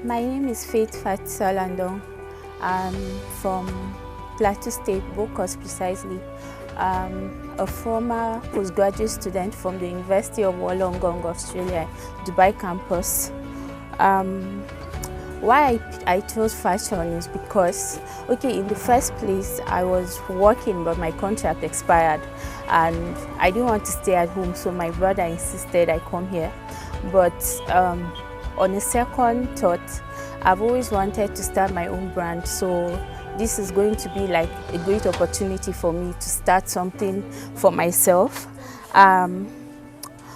My name is Fatisal Andong. I'm from Plateau State, Bokos precisely. I'm a former postgraduate student from the University of Wollongong, Australia, Dubai campus. Why I chose fashion is because, in the first place, I was working but my contract expired and I didn't want to stay at home, so my brother insisted I come here. But on a second thought, I've always wanted to start my own brand, so this is going to be like a great opportunity for me to start something for myself.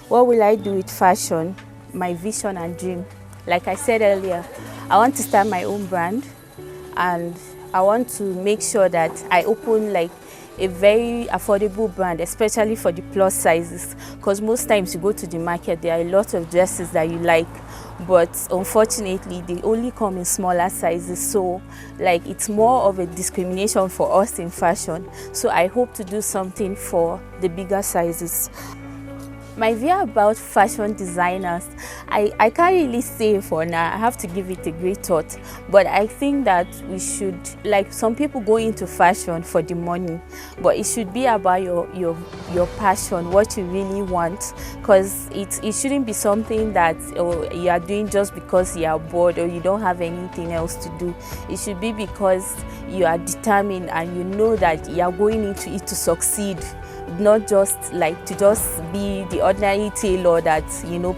What will I do with fashion? My vision and dream. Like I said earlier, I want to start my own brand and I want to make sure that I open like a very affordable brand, especially for the plus sizes, because most times you go to the market, there are a lot of dresses that you like, but unfortunately they only come in smaller sizes, so like it's more of a discrimination for us in fashion. So I hope to do something for the bigger sizes. My view about fashion designers, I can't really say for now. I have to give it a great thought. But I think that we should, like some people go into fashion for the money, but it should be about your passion, what you really want. Because it shouldn't be something that you are doing just because you are bored or you don't have anything else to do. It should be because you are determined and you know that you are going into it to succeed. Not just like to just be the ordinary tailor that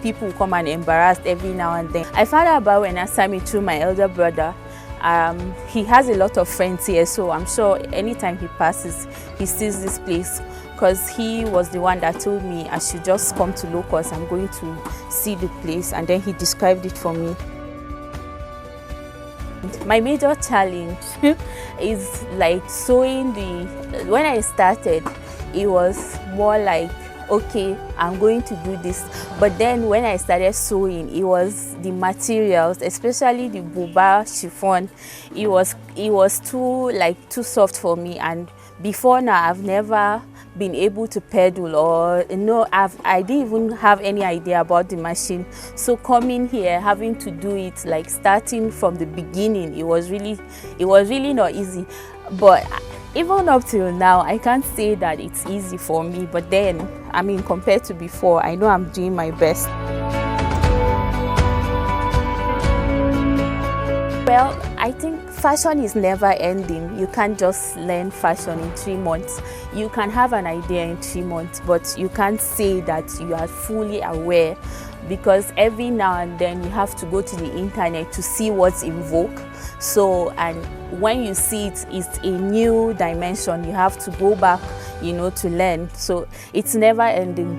people come and embarrass every now and then. I found out about Wenasami through my elder brother. He has a lot of friends here, so I'm sure anytime he passes he sees this place, because he was the one that told me I should just come to Locust. I'm going to see the place, and then he described it for me. My major challenge is like sewing when I started, it was more like, okay, I'm going to do this. But then when I started sewing, it was the materials, especially the buba chiffon. It was too soft for me. And before now, I've never been able to pedal, or I didn't even have any idea about the machine. So coming here, having to do it, like starting from the beginning, it was really not easy. But even up till now, I can't say that it's easy for me, but then, compared to before, I know I'm doing my best. Well, I think fashion is never ending. You can't just learn fashion in 3 months. You can have an idea in 3 months, but you can't say that you are fully aware, because every now and then you have to go to the internet to see what's in vogue. So, and when you see it's a new dimension, you have to go back, to learn. So it's never ending.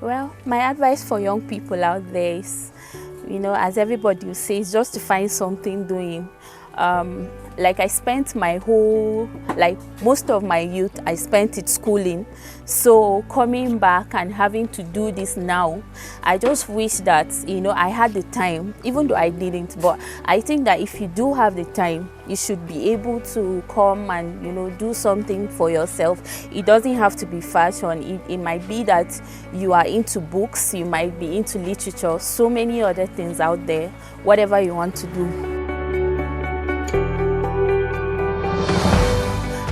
Well, my advice for young people out there is, as everybody will say, is just to find something doing. Like I spent most of my youth, I spent it schooling. So coming back and having to do this now, I just wish that, I had the time, even though I didn't. But I think that if you do have the time, you should be able to come and, do something for yourself. It doesn't have to be fashion. It might be that you are into books, you might be into literature, so many other things out there, whatever you want to do.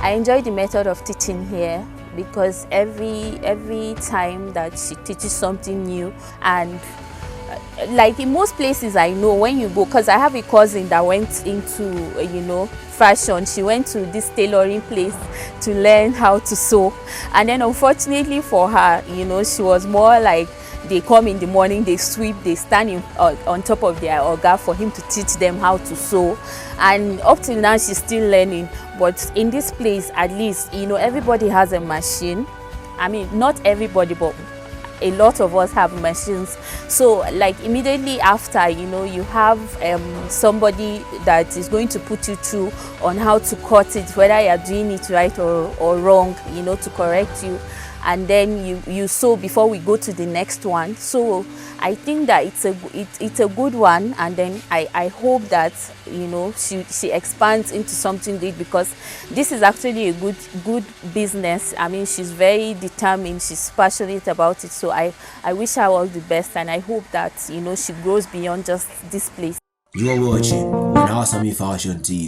I enjoy the method of teaching here, because every time that she teaches something new, and like in most places I know, when you go, because I have a cousin that went into fashion. She went to this tailoring place to learn how to sew, and then unfortunately for her, she was more like, they come in the morning, they sweep, they stand on top of their oga for him to teach them how to sew. And up till now, she's still learning. But in this place, at least, everybody has a machine. Not everybody, but a lot of us have machines. So like immediately after, you have somebody that is going to put you through on how to cut it, whether you're doing it right or wrong, to correct you. and then you sew before we go to the next one. So I think that it's a good one, and then I hope that, you know, she expands into something big, because this is actually a good business. I mean, she's very determined, she's passionate about it. So I wish her all the best, and I hope that, you know, she grows beyond just this place. You are watching Wenasami Fashion TV.